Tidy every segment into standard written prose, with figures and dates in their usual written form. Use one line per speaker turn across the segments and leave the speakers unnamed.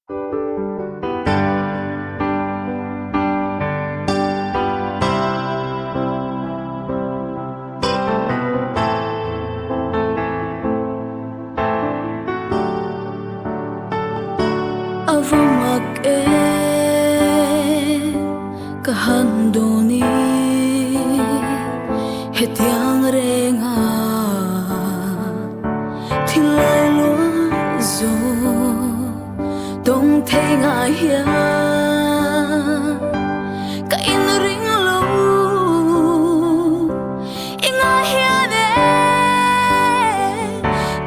Avumake kahandoni hetiang renga thilai lo zo dong thenga hia ka in ring lo inga hia de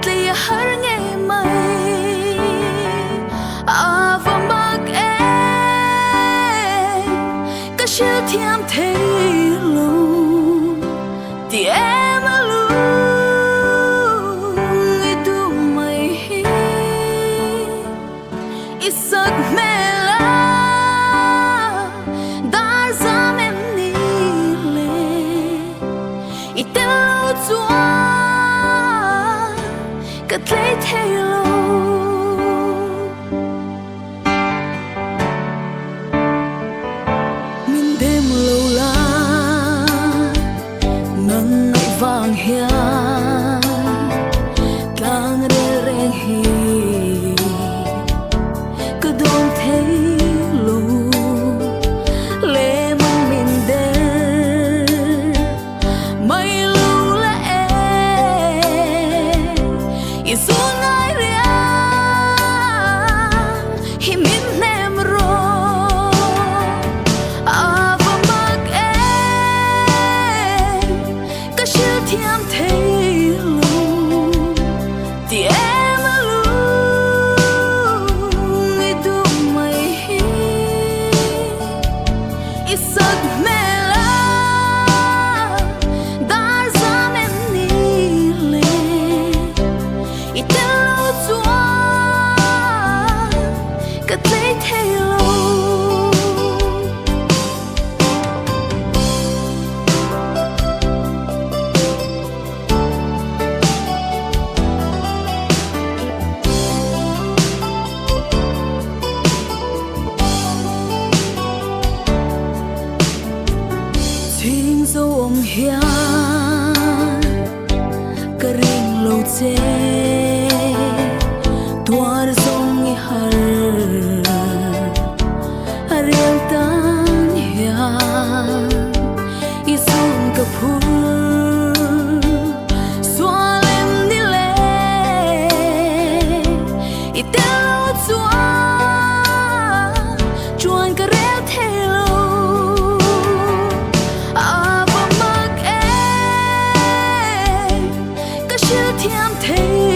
tlia har nge mai avumake ka shil thiam thei lo ti em lu du mai hi isak mela dar zam em ni le itelo chua ka tlei thei lo min đêm lâu la nắng ngày vàng hian tlang re reng hi cứ đón thấy lu lệ mong min đêm mây lu la isu ngai ria hi min nem ro thiam thei lu ti em lu người du mai hi isak mela dar zam em ni le itelo chua ka tlei thei lo thinh dấu ông hian cái ring lâu che tua dòng nghi har ariel tan hian isun ka phul xóa lem ni le itelo chua chuan ka rel thei lo thiam thei